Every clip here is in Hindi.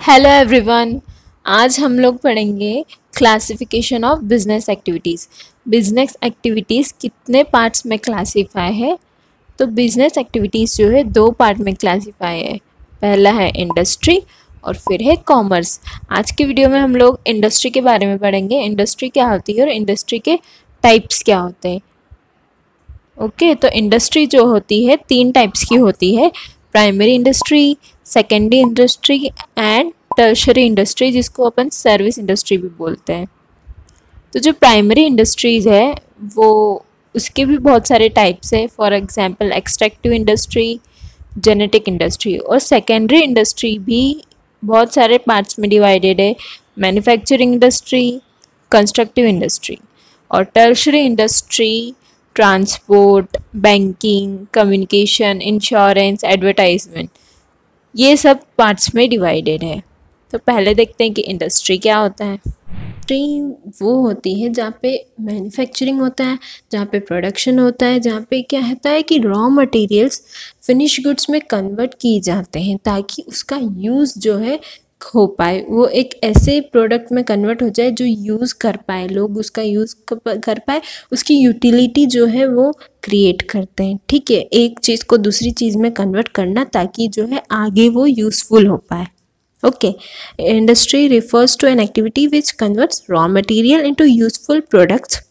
Hello everyone. आज हम लोग पढ़ेंगे classification of business activities. Business activities कितने पार्ट्स में क्लासीफाई है? तो बिजनेस एक्टिविटीज़ जो है दो पार्ट में क्लासीफाई है। पहला है इंडस्ट्री और फिर है कॉमर्स। आज के वीडियो में हम लोग इंडस्ट्री के बारे में पढ़ेंगे, इंडस्ट्री क्या होती है और इंडस्ट्री के टाइप्स क्या होते हैं। ओके, तो इंडस्ट्री जो होती है तीन टाइप्स की होती है, primary industry, secondary industry and tertiary industry, जिसको अपन सर्विस इंडस्ट्री भी बोलते हैं। तो जो प्राइमरी इंडस्ट्रीज़ है वो उसके भी बहुत सारे टाइप्स है। For example extractive industry, genetic industry. और सेकेंडरी इंडस्ट्री भी बहुत सारे पार्ट्स में डिवाइडेड है, मैन्युफैक्चरिंग इंडस्ट्री, कंस्ट्रक्टिव इंडस्ट्री। और tertiary industry transport, banking, communication, insurance, advertisement, ये सब पार्ट्स में डिवाइडेड है। तो पहले देखते हैं कि इंडस्ट्री क्या होता है। इंडस्ट्री वो होती है जहाँ पे मैन्युफैक्चरिंग होता है, जहाँ पे प्रोडक्शन होता है, जहाँ पे क्या होता है कि रॉ मटेरियल्स फिनिश गुड्स में कन्वर्ट किए जाते हैं ताकि उसका यूज़ जो है हो पाए, वो एक ऐसे प्रोडक्ट में कन्वर्ट हो जाए जो यूज़ कर पाए, लोग उसका यूज़ कर पाए, उसकी यूटिलिटी जो है वो क्रिएट करते हैं। ठीक है, एक चीज़ को दूसरी चीज़ में कन्वर्ट करना ताकि जो है आगे वो यूज़फुल हो पाए। Okay, industry refers to an activity which converts raw material into useful products.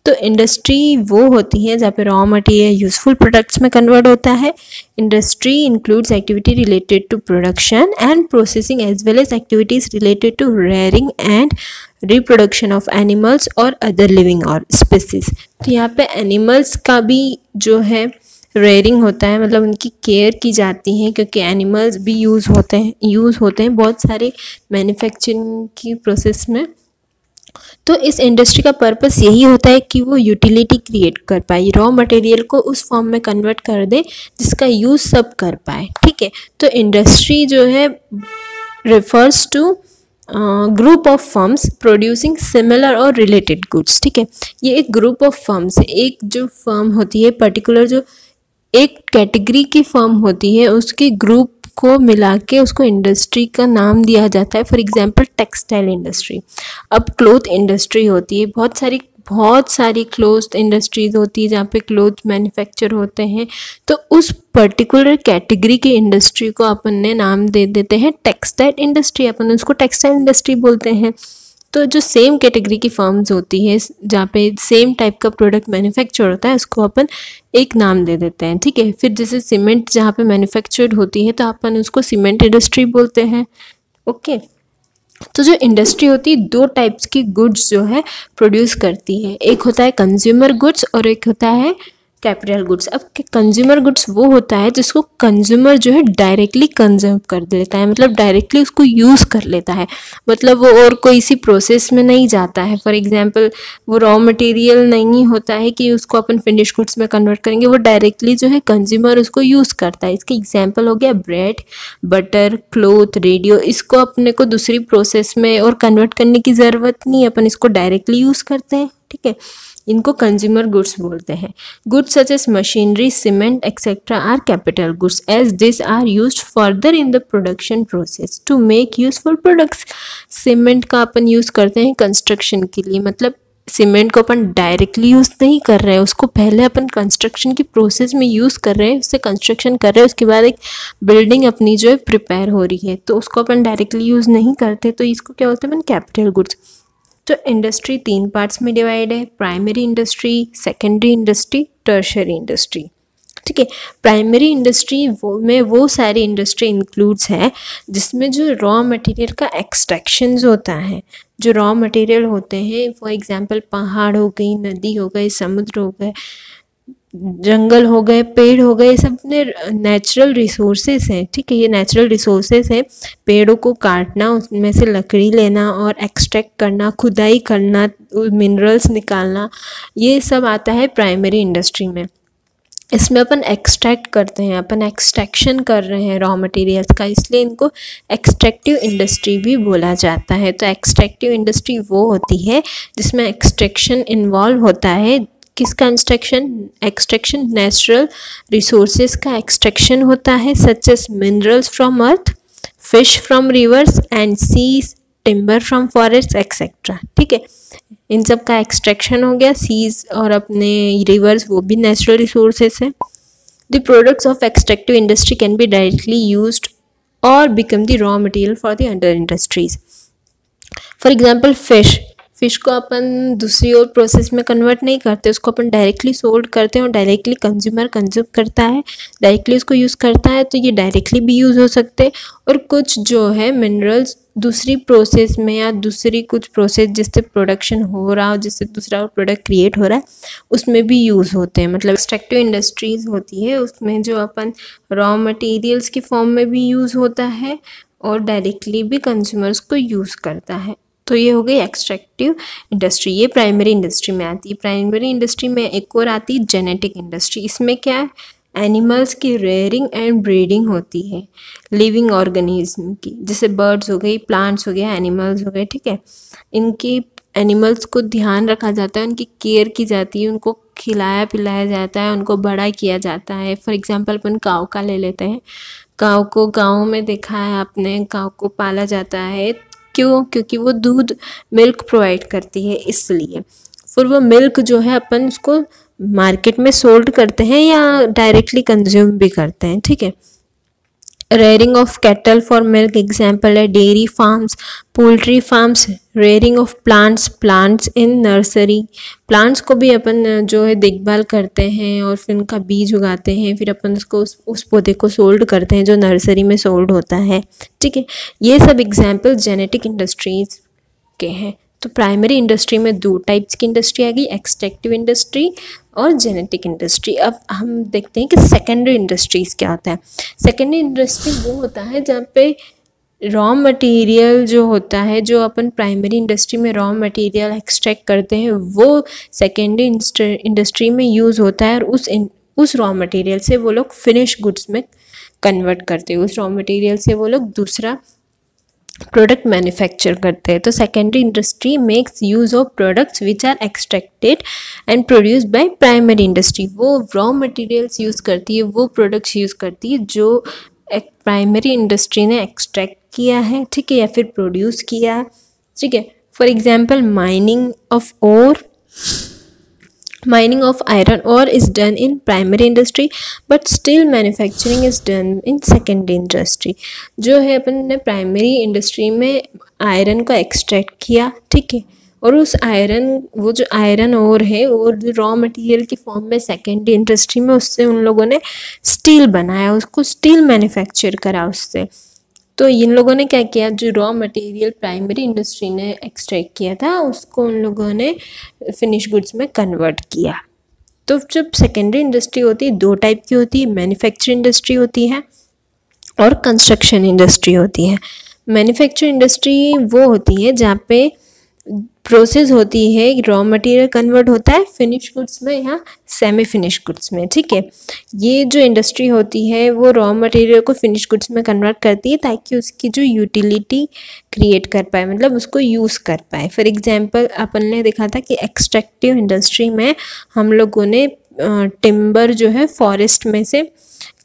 तो इंडस्ट्री वो होती है जहाँ पे रॉ मटेरियल यूजफुल प्रोडक्ट्स में कन्वर्ट होता है। Industry includes activity related to production and processing as well as activities related to rearing and reproduction of animals और अदर लिविंग और स्पीसीज। तो यहाँ पे एनिमल्स का भी जो है रेयरिंग होता है, मतलब उनकी केयर की जाती है क्योंकि एनिमल्स भी यूज़ होते हैं बहुत सारे मैन्युफैक्चरिंग की प्रोसेस में। तो इस इंडस्ट्री का पर्पस यही होता है कि वो यूटिलिटी क्रिएट कर पाए, रॉ मटेरियल को उस फॉर्म में कन्वर्ट कर दे जिसका यूज़ सब कर पाए। ठीक है, तो इंडस्ट्री जो है refers to group of firms producing similar और रिलेटेड गुड्स। ठीक है, ये एक ग्रुप ऑफ फर्म्स है। एक जो फर्म होती है पर्टिकुलर, जो एक कैटेगरी की फर्म होती है, उसके ग्रुप को मिला के उसको इंडस्ट्री का नाम दिया जाता है। For example textile industry. अब क्लोथ इंडस्ट्री होती है, बहुत सारी क्लोथ इंडस्ट्रीज होती है जहाँ पे क्लोथ मैन्युफैक्चर होते हैं। तो उस पर्टिकुलर कैटेगरी की इंडस्ट्री को अपन ने नाम दे देते हैं टेक्सटाइल इंडस्ट्री, अपन उसको टेक्सटाइल इंडस्ट्री बोलते हैं। तो जो सेम कैटेगरी की फर्म्स होती है जहाँ पे सेम टाइप का प्रोडक्ट मैन्युफैक्चर होता है, उसको अपन एक नाम दे देते हैं। ठीक है, फिर जैसे सीमेंट जहाँ पे मैन्युफैक्चर्ड होती है तो अपन उसको सीमेंट इंडस्ट्री बोलते हैं। ओके, तो जो इंडस्ट्री होती है दो टाइप्स की गुड्स जो है प्रोड्यूस करती है, एक होता है कंज्यूमर गुड्स और एक होता है कैपिटल गुड्स। अब कंज्यूमर गुड्स वो होता है जिसको कंज्यूमर जो है डायरेक्टली कंज्यूम कर लेता है, मतलब डायरेक्टली उसको यूज़ कर लेता है, मतलब वो और कोई सी प्रोसेस में नहीं जाता है। फॉर एग्जांपल वो रॉ मटेरियल नहीं होता है कि उसको अपन फिनिश गुड्स में कन्वर्ट करेंगे, वो डायरेक्टली जो है कंज्यूमर उसको यूज़ करता है। इसके एग्जाम्पल हो गया ब्रेड, बटर, क्लोथ, रेडियो। इसको अपने को दूसरी प्रोसेस में और कन्वर्ट करने की ज़रूरत नहीं है, अपन इसको डायरेक्टली यूज़ करते हैं। ठीक है, इनको कंज्यूमर गुड्स बोलते हैं। Goods such as machinery, cement etcetera are capital goods as this are used further in the production process to make useful products. Cement का अपन यूज़ करते हैं कंस्ट्रक्शन के लिए, मतलब सीमेंट को अपन डायरेक्टली यूज़ नहीं कर रहे हैं, उसको पहले अपन कंस्ट्रक्शन की प्रोसेस में यूज़ कर रहे हैं, उससे कंस्ट्रक्शन कर रहे हैं, उसके बाद एक बिल्डिंग अपनी जो है प्रिपेयर हो रही है, तो उसको अपन डायरेक्टली यूज़ नहीं करते, तो इसको क्या बोलते हैं अपन कैपिटल गुड्स। तो इंडस्ट्री तीन पार्ट्स में डिवाइड है, primary industry, secondary industry, tertiary industry. ठीक है, प्राइमरी इंडस्ट्री वो सारी इंडस्ट्री इंक्लूड्स है जिसमें जो रॉ मटेरियल का एक्सट्रैक्शन होता है, जो रॉ मटेरियल होते हैं, फॉर एग्जांपल पहाड़ हो गई, नदी हो गए, समुद्र हो गए, जंगल हो गए, पेड़ हो गए, सब अपने नेचुरल रिसोर्सेज हैं। ठीक है, ये नेचुरल रिसोर्सेज हैं। पेड़ों को काटना, उसमें से लकड़ी लेना और एक्सट्रैक्ट करना, खुदाई करना, मिनरल्स निकालना, ये सब आता है प्राइमरी इंडस्ट्री में। इसमें अपन एक्सट्रैक्ट करते हैं, अपन एक्सट्रैक्शन कर रहे हैं रॉ मटेरियल्स का, इसलिए इनको एक्सट्रैक्टिव इंडस्ट्री भी बोला जाता है। तो एक्सट्रैक्टिव इंडस्ट्री वो होती है जिसमें एक्सट्रैक्शन इन्वॉल्व होता है। किसका एक्सट्रैक्शन नेचुरल रिसोर्सेज का एक्सट्रैक्शन होता है, such as minerals from earth, fish from rivers and seas, timber from forest etcetera. ठीक है, इन सब का एक्सट्रैक्शन हो गया। सीज और अपने रिवर्स वो भी नेचुरल रिसोर्सेस है। The products of extractive industry can be directly used और become the raw material for the other industries. For example fish को अपन दूसरी और प्रोसेस में कन्वर्ट नहीं करते, उसको अपन डायरेक्टली सोल्ड करते हैं और डायरेक्टली कंज्यूमर कंज्यूम करता है, डायरेक्टली उसको यूज़ करता है, तो ये डायरेक्टली भी यूज़ हो सकते हैं। और कुछ जो है मिनरल्स दूसरी प्रोसेस में या दूसरी कुछ प्रोसेस जिससे प्रोडक्शन हो रहा हो, जिससे दूसरा प्रोडक्ट क्रिएट हो रहा है, उसमें भी यूज़ होते हैं। मतलब एक्सट्रैक्टिव इंडस्ट्रीज़ होती है उसमें जो अपन रॉ मटेरियल्स की फॉर्म में भी यूज़ होता है और डायरेक्टली भी कंज्यूमर्स को यूज़ करता है। तो ये हो गई एक्सट्रैक्टिव इंडस्ट्री। ये प्राइमरी इंडस्ट्री में आती है। प्राइमरी इंडस्ट्री में एक और आती है जेनेटिक इंडस्ट्री। इसमें क्या है, एनिमल्स की रेयरिंग एंड ब्रीडिंग होती है लिविंग ऑर्गेनिज्म की, जैसे बर्ड्स हो गई, प्लांट्स हो गया, एनिमल्स हो गए। ठीक है, इनकी एनिमल्स को ध्यान रखा जाता है, उनकी केयर की जाती है, उनको खिलाया पिलाया जाता है, उनको बड़ा किया जाता है। फॉर एग्जांपल अपन काऊ का ले लेते हैं। काऊ को गाँव में देखा है आपने, काऊ को पाला जाता है। क्यों? क्योंकि वो दूध मिल्क प्रोवाइड करती है, इसलिए। फिर वो मिल्क जो है अपन उसको मार्केट में सोल्ड करते हैं या डायरेक्टली कंज्यूम भी करते हैं। ठीक है, rearing of cattle for milk example है dairy farms, poultry farms. Rearing of plants in nursery, plants को भी अपन जो है देखभाल करते हैं और फिर उनका बीज उगाते हैं, फिर अपन उसको उस पौधे को सोल्ड करते हैं जो नर्सरी में सोल्ड होता है। ठीक है, ये सब एग्जाम्पल जेनेटिक इंडस्ट्रीज के हैं। तो प्राइमरी इंडस्ट्री में दो टाइप्स की इंडस्ट्री आ गई, एक्सट्रैक्टिव इंडस्ट्री और जेनेटिक इंडस्ट्री। अब हम देखते हैं कि सेकेंडरी इंडस्ट्रीज क्या होता है। सेकेंडरी इंडस्ट्री वो होता है जहाँ पे रॉ मटेरियल जो होता है, जो अपन प्राइमरी इंडस्ट्री में रॉ मटेरियल एक्सट्रैक्ट करते हैं, वो सेकेंडरी इंडस्ट्री में यूज़ होता है और उस रॉ मटेरियल से वो लोग फिनिश गुड्स में कन्वर्ट करते हैं। उस रॉ मटेरियल से वो लोग दूसरा प्रोडक्ट मैन्युफैक्चर करते हैं। तो secondary industry makes use of products which are extracted and produced by primary industry. वो रॉ मटेरियल्स यूज़ करती है, वो प्रोडक्ट्स यूज़ करती है जो एक प्राइमरी इंडस्ट्री ने एक्सट्रैक्ट किया है। ठीक है, या फिर प्रोड्यूस किया। ठीक है, for example mining of iron ore is done in primary industry but still manufacturing is done in secondary industry। जो है अपन ने प्राइमरी इंडस्ट्री में आयरन को एक्सट्रैक्ट किया। ठीक है, और उस आयरन, वो जो आयरन ओर है वो रॉ मटेरियल की फॉर्म में सेकेंडरी इंडस्ट्री में उससे उन लोगों ने स्टील बनाया, उसको स्टील मैन्युफैक्चर करा उससे। तो इन लोगों ने क्या किया, जो रॉ मटेरियल प्राइमरी इंडस्ट्री ने एक्सट्रैक्ट किया था उसको उन लोगों ने फिनिश गुड्स में कन्वर्ट किया। तो जब सेकेंडरी इंडस्ट्री होती है दो टाइप की होती है, मैन्युफैक्चरिंग इंडस्ट्री होती है और कंस्ट्रक्शन इंडस्ट्री होती है। मैन्युफैक्चरिंग इंडस्ट्री वो होती है जहाँ पे प्रोसेस होती है, रॉ मटेरियल कन्वर्ट होता है फिनिश गुड्स में या सेमी फिनिश गुड्स में। ठीक है, ये जो इंडस्ट्री होती है वो रॉ मटेरियल को फिनिश गुड्स में कन्वर्ट करती है ताकि उसकी जो यूटिलिटी क्रिएट कर पाए, मतलब उसको यूज़ कर पाए। फॉर एग्जांपल अपन ने देखा था कि एक्सट्रैक्टिव इंडस्ट्री में हम लोगों ने टिम्बर जो है फॉरेस्ट में से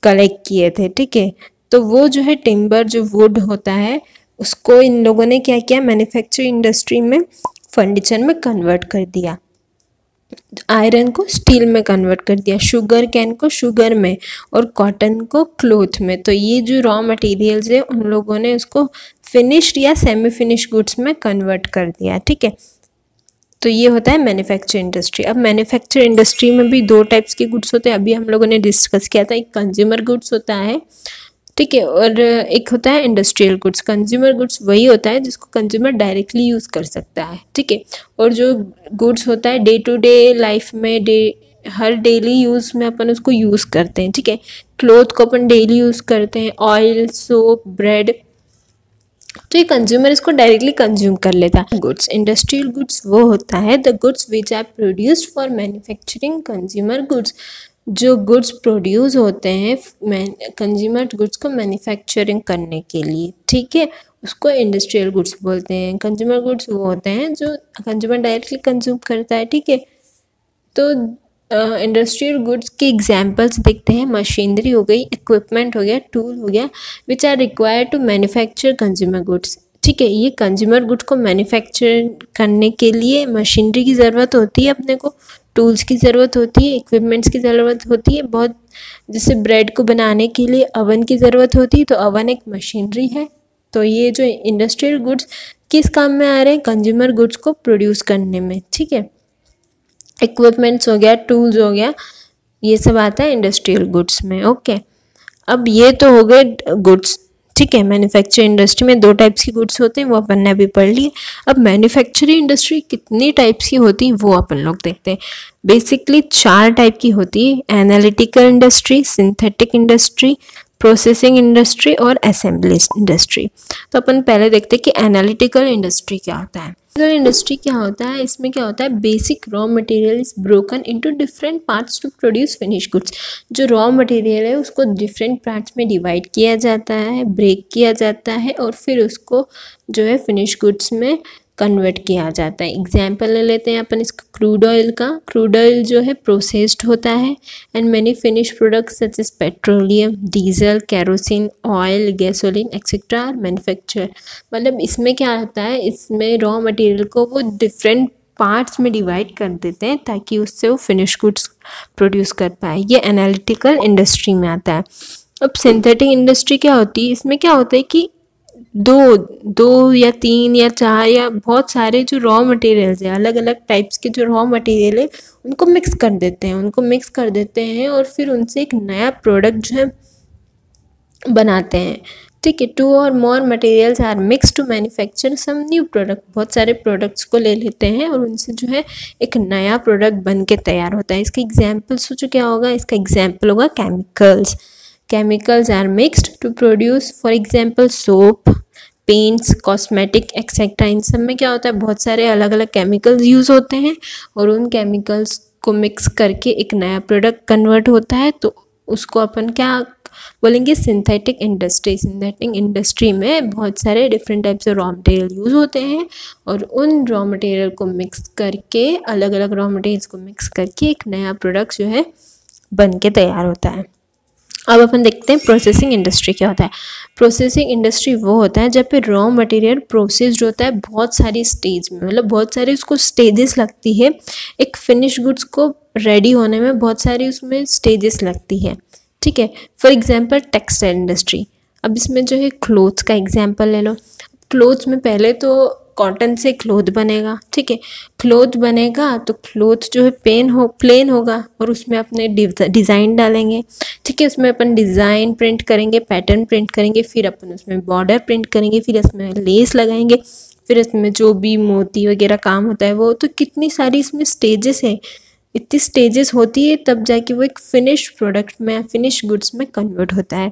कलेक्ट किए थे। ठीक है, तो वो जो है टिम्बर जो वुड होता है उसको इन लोगों ने क्या किया, मैन्युफैक्चरिंग इंडस्ट्री में फर्नीचर में कन्वर्ट कर दिया, आयरन को स्टील में कन्वर्ट कर दिया, शुगर कैन को शुगर में और कॉटन को क्लोथ में। तो ये जो रॉ मटेरियल्स है उन लोगों ने उसको फिनिश्ड या सेमी फिनिश गुड्स में कन्वर्ट कर दिया। ठीक है, तो ये होता है मैन्युफैक्चरिंग इंडस्ट्री। अब मैन्युफैक्चरिंग इंडस्ट्री में भी दो टाइप्स के गुड्स होते हैं, अभी हम लोगों ने डिस्कस किया था। एक कंज्यूमर गुड्स होता है, ठीक है, और एक होता है इंडस्ट्रियल गुड्स। कंज्यूमर गुड्स वही होता है जिसको कंज्यूमर डायरेक्टली यूज़ कर सकता है। ठीक है, और जो गुड्स होता है डे टू डे लाइफ में, हर डेली यूज़ में अपन उसको यूज़ करते हैं। ठीक है, क्लोथ को अपन डेली यूज़ करते हैं, ऑयल, सोप, ब्रेड, तो ये कंज्यूमर इसको डायरेक्टली कंज्यूम कर लेता है। गुड्स, इंडस्ट्रियल गुड्स वो होता है the goods which are produced for manufacturing consumer goods. जो गुड्स प्रोड्यूस होते हैं कंज्यूमर गुड्स को मैन्युफैक्चरिंग करने के लिए, ठीक है, उसको इंडस्ट्रियल गुड्स बोलते हैं। कंज्यूमर गुड्स वो होते हैं जो कंज्यूमर डायरेक्टली कंज्यूम करता है। ठीक है, तो इंडस्ट्रियल गुड्स के एग्जांपल्स देखते हैं। मशीनरी हो गई, इक्विपमेंट हो गया, टूल हो गया, which are required to manufacture consumer goods. ठीक है, ये कंज्यूमर गुड्स को मैन्युफैक्चर करने के लिए मशीनरी की ज़रूरत होती है, अपने को टूल्स की ज़रूरत होती है, इक्विपमेंट्स की ज़रूरत होती है बहुत। जैसे ब्रेड को बनाने के लिए अवन की ज़रूरत होती है, तो अवन एक मशीनरी है। तो ये जो इंडस्ट्रियल गुड्स किस काम में आ रहे हैं? कंज्यूमर गुड्स को प्रोड्यूस करने में। ठीक है, इक्विपमेंट्स हो गया, टूल्स हो गया, ये सब आता है इंडस्ट्रियल गुड्स में। ओके, अब ये तो हो गए गुड्स। ठीक है, मैन्युफैक्चरिंग इंडस्ट्री में 2 टाइप्स की गुड्स होते हैं, वो अपन ने अभी पढ़ लिए। अब मैन्युफैक्चरिंग इंडस्ट्री कितनी टाइप्स की होती है वो अपन लोग देखते हैं। बेसिकली 4 टाइप की होती है, analytical industry, synthetic industry, processing industry और असेंबली इंडस्ट्री। तो अपन पहले देखते हैं कि एनालिटिकल इंडस्ट्री क्या होता है। एनालिटिकल इंडस्ट्री क्या होता है? इसमें क्या होता है? Basic raw material is broken into different parts to produce finish goods. जो रॉ मटेरियल है उसको डिफरेंट पार्ट्स में डिवाइड किया जाता है, ब्रेक किया जाता है और फिर उसको जो है फिनिश गुड्स में कन्वर्ट किया जाता है। एग्जाम्पल ले लेते हैं अपन इसका क्रूड ऑयल का। क्रूड ऑयल जो है प्रोसेस्ड होता है and many finish products such as petroleum, diesel, kerosene, oil, gasoline etcetera are manufacture. मतलब इसमें क्या होता है, इसमें रॉ मटेरियल को वो डिफरेंट पार्ट्स में डिवाइड कर देते हैं ताकि उससे वो फिनिश गुड्स प्रोड्यूस कर पाए। ये एनालिटिकल इंडस्ट्री में आता है। अब सिंथेटिक इंडस्ट्री क्या होती है? इसमें क्या होता है कि दो या 3 या 4 या बहुत सारे जो रॉ मटेरियल्स हैं, अलग अलग टाइप्स के जो रॉ मटेरियल है उनको मिक्स कर देते हैं और फिर उनसे एक नया प्रोडक्ट जो है बनाते हैं। ठीक है, 2 और more materials are mix to manufacture some new product. बहुत सारे प्रोडक्ट्स को ले लेते हैं और उनसे जो है एक नया प्रोडक्ट बन के तैयार होता है। इसका एग्जाम्पल सोचो क्या होगा? इसका एग्जाम्पल होगा chemicals. Chemicals are mixed to produce, for example, soap, paints, cosmetic etcetera. इन सब में क्या होता है? बहुत सारे अलग अलग केमिकल्स यूज़ होते हैं और उन केमिकल्स को मिक्स करके एक नया प्रोडक्ट कन्वर्ट होता है। तो उसको अपन क्या बोलेंगे? Synthetic industry. सिंथेटिक इंडस्ट्री में बहुत सारे different types of raw material use होते हैं और उन रॉ मटेरियल को मिक्स करके, अलग अलग रॉ मटेरियल्स को मिक्स करके एक नया प्रोडक्ट जो है बन के तैयार होता है। अब अपन देखते हैं प्रोसेसिंग इंडस्ट्री क्या होता है। प्रोसेसिंग इंडस्ट्री वो होता है जब पे रॉ मटेरियल प्रोसेस्ड होता है बहुत सारी स्टेज में, मतलब बहुत सारी उसको स्टेजेस लगती है। एक फिनिश गुड्स को रेडी होने में बहुत सारी उसमें स्टेजेस लगती है। ठीक है, फॉर एग्जांपल टेक्सटाइल इंडस्ट्री। अब इसमें जो है क्लोथ्स का एग्जांपल ले लो। क्लोथ्स में पहले तो कॉटन से क्लोथ बनेगा। ठीक है, क्लोथ बनेगा तो क्लोथ जो है प्लेन होगा और उसमें अपने डिज़ाइन डालेंगे। ठीक है, उसमें अपन डिज़ाइन प्रिंट करेंगे, पैटर्न प्रिंट करेंगे, फिर अपन उसमें बॉर्डर प्रिंट करेंगे, फिर इसमें लेस लगाएंगे, फिर इसमें जो भी मोती वगैरह काम होता है वो। तो कितनी सारी इसमें स्टेजेस है, इतनी स्टेजेस होती है तब जाके वो एक फिनिश प्रोडक्ट में, फिनिश गुड्स में कन्वर्ट होता है।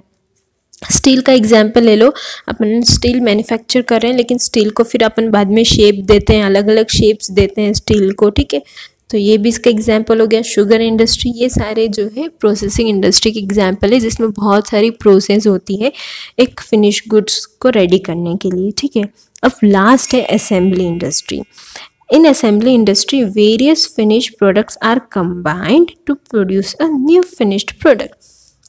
स्टील का एग्जाम्पल ले लो। अपन स्टील मैन्युफैक्चर कर रहे हैं लेकिन स्टील को फिर अपन बाद में शेप देते हैं, अलग अलग शेप्स देते हैं स्टील को। ठीक है, तो ये भी इसका एग्जाम्पल हो गया। शुगर इंडस्ट्री, ये सारे जो है प्रोसेसिंग इंडस्ट्री के एग्जाम्पल है जिसमें बहुत सारी प्रोसेस होती है एक फिनिश गुड्स को रेडी करने के लिए। ठीक है, अब लास्ट है assembly industry. In assembly industry various finish products are combined to produce a new finished product.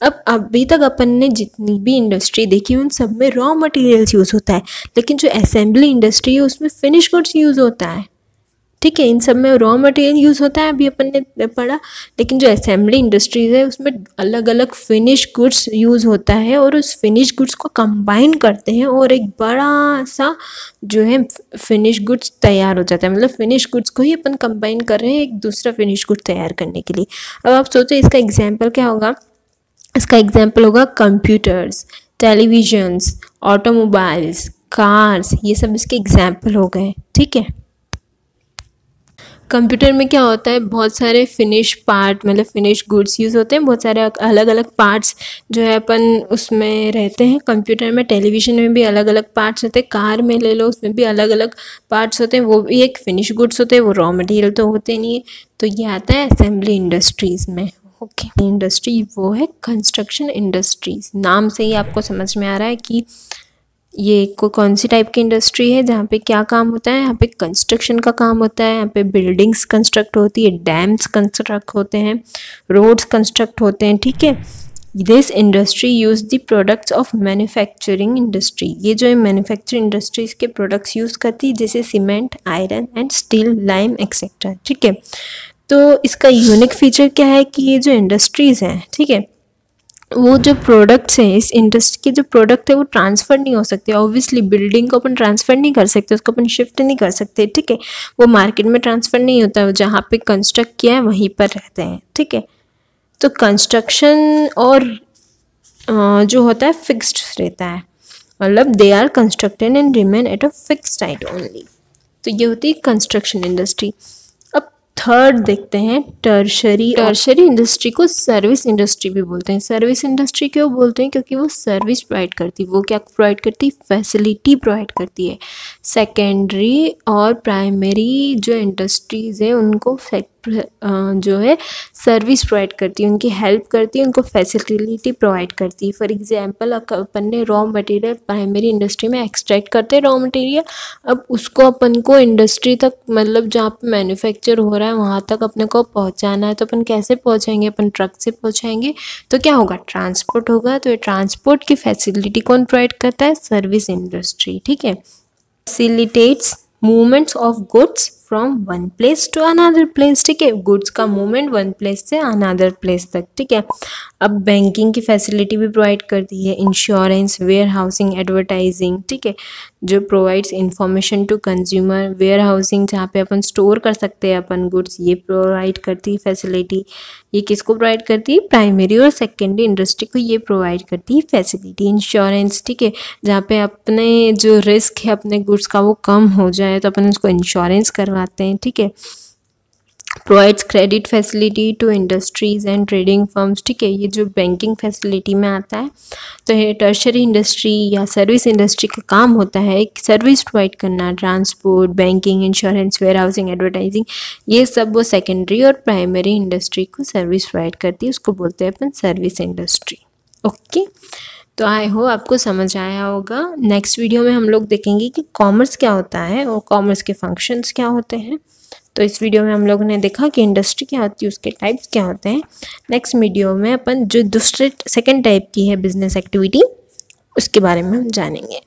अब अभी तक अपन ने जितनी भी इंडस्ट्री देखी उन सब में रॉ मटेरियल्स यूज़ होता है, लेकिन जो असेंबली इंडस्ट्री है उसमें फिनिश गुड्स यूज़ होता है। ठीक है, इन सब में रॉ मटेरियल यूज़ होता है अभी अपन ने पढ़ा, लेकिन जो असेंबली इंडस्ट्रीज है उसमें अलग अलग फिनिश गुड्स यूज़ होता है और उस फिनिश गुड्स को कंबाइन करते हैं और एक बड़ा सा जो है फिनिश गुड्स तैयार हो जाता है। मतलब फिनिश गुड्स को ही अपन कंबाइन कर रहे हैं एक दूसरा फिनिश गुड तैयार करने के लिए। अब आप सोचो इसका एग्जाम्पल क्या होगा? इसका एग्जाम्पल होगा कंप्यूटर्स, टेलीविजन्स, ऑटोमोबाइल्स, कार्स, ये सब इसके एग्जाम्पल हो गए। ठीक है, कंप्यूटर में क्या होता है? बहुत सारे फिनिश पार्ट, मतलब फिनिश गुड्स यूज़ होते हैं, बहुत सारे अलग अलग पार्ट्स जो है अपन उसमें रहते हैं कंप्यूटर में। टेलीविज़न में भी अलग अलग पार्ट्स होते हैं, कार में ले लो उसमें भी अलग अलग पार्ट्स होते हैं, वो भी एक फिनिश गुड्स होते हैं, वो रॉ मटेरियल तो होते नहीं है। तो ये आता है असेंबली इंडस्ट्रीज़ में। ओके, इंडस्ट्री वो है कंस्ट्रक्शन इंडस्ट्रीज। नाम से ही आपको समझ में आ रहा है कि ये कौन सी टाइप की इंडस्ट्री है जहाँ पे क्या काम होता है? यहाँ पे कंस्ट्रक्शन का काम होता है, यहाँ पे बिल्डिंग्स कंस्ट्रक्ट होती है, डैम्स कंस्ट्रक्ट होते हैं, रोड्स कंस्ट्रक्ट होते हैं, ठीक है। This industry use the products of manufacturing industry, ये जो है मैन्युफैक्चरिंग इंडस्ट्रीज के प्रोडक्ट्स यूज़ करती है, जैसे cement, iron and steel, lime etcetera, ठीक है। तो इसका यूनिक फीचर क्या है कि ये जो इंडस्ट्रीज़ हैं, ठीक है, वो जो प्रोडक्ट्स हैं, इस इंडस्ट्री के जो प्रोडक्ट है वो ट्रांसफ़र नहीं हो सकते। ऑब्वियसली बिल्डिंग को अपन ट्रांसफ़र नहीं कर सकते, उसको अपन शिफ्ट नहीं कर सकते, ठीक है। वो मार्केट में ट्रांसफ़र नहीं होता, वो जहाँ पे कंस्ट्रक्ट किया है वहीं पर रहते हैं, ठीक है। तो कंस्ट्रक्शन और जो होता है फिक्स्ड रहता है, मतलब they are constructed and remain at a fixed site only. तो ये होती है कंस्ट्रक्शन इंडस्ट्री। अब थर्ड देखते हैं टर्शरी। टर्शरी इंडस्ट्री को सर्विस इंडस्ट्री भी बोलते हैं। सर्विस इंडस्ट्री क्यों बोलते हैं? क्योंकि वो सर्विस प्रोवाइड करती है। वो क्या प्रोवाइड करती है? फैसिलिटी प्रोवाइड करती है। सेकेंडरी और प्राइमरी जो इंडस्ट्रीज़ हैं उनको जो है सर्विस प्रोवाइड करती है, उनकी हेल्प करती है, उनको फैसिलिटी प्रोवाइड करती है। फॉर एग्जांपल अपन ने रॉ मटेरियल प्राइमरी इंडस्ट्री में एक्सट्रैक्ट करते हैं रॉ मटेरियल, अब उसको अपन को इंडस्ट्री तक, मतलब जहाँ पे मैन्युफैक्चर हो रहा है वहाँ तक अपने को पहुँचाना है, तो अपन कैसे पहुँचाएंगे? अपन ट्रक से पहुँचाएंगे। तो क्या होगा? ट्रांसपोर्ट होगा। तो ये ट्रांसपोर्ट की फैसिलिटी कौन प्रोवाइड करता है? सर्विस इंडस्ट्री, ठीक है। Facilitates movements of goods from one place to another place, ठीक है। गुड्स का मूवमेंट वन प्लेस से अनदर प्लेस तक, ठीक है। अब बैंकिंग की फैसिलिटी भी प्रोवाइड करती है, इंश्योरेंस, वेयर हाउसिंग, एडवर्टाइजिंग, ठीक है, जो provides information to consumer. Warehousing जहाँ पे अपन स्टोर कर सकते हैं अपन गुड्स, ये प्रोवाइड करती है फैसिलिटी। ये किसको प्रोवाइड करती है? प्राइमरी और सेकेंडरी इंडस्ट्री को ये प्रोवाइड करती है फैसिलिटी। इंश्योरेंस, ठीक है, जहाँ पे अपने जो रिस्क है अपने गुड्स का वो कम हो जाए तो अपन उसको इंश्योरेंस करवाते हैं, ठीक है। Provides credit facility to industries and trading firms, ठीक है, ये जो बैंकिंग फैसिलिटी में आता है। तो ये टर्शरी इंडस्ट्री या सर्विस इंडस्ट्री का काम होता है एक सर्विस प्रोवाइड करना, transport, banking, insurance, warehousing, advertising, ये सब वो सेकेंडरी और प्राइमरी इंडस्ट्री को सर्विस प्रोवाइड करती है, उसको बोलते हैं अपन सर्विस इंडस्ट्री। ओके, तो आई होप आपको समझ आया होगा। नेक्स्ट वीडियो में हम लोग देखेंगे कि कॉमर्स क्या होता है और कॉमर्स के फंक्शंस क्या होते हैं। तो इस वीडियो में हम लोगों ने देखा कि इंडस्ट्री क्या होती है, उसके टाइप्स क्या होते हैं। नेक्स्ट वीडियो में अपन जो दूसरे सेकंड टाइप की है बिजनेस एक्टिविटी, उसके बारे में हम जानेंगे।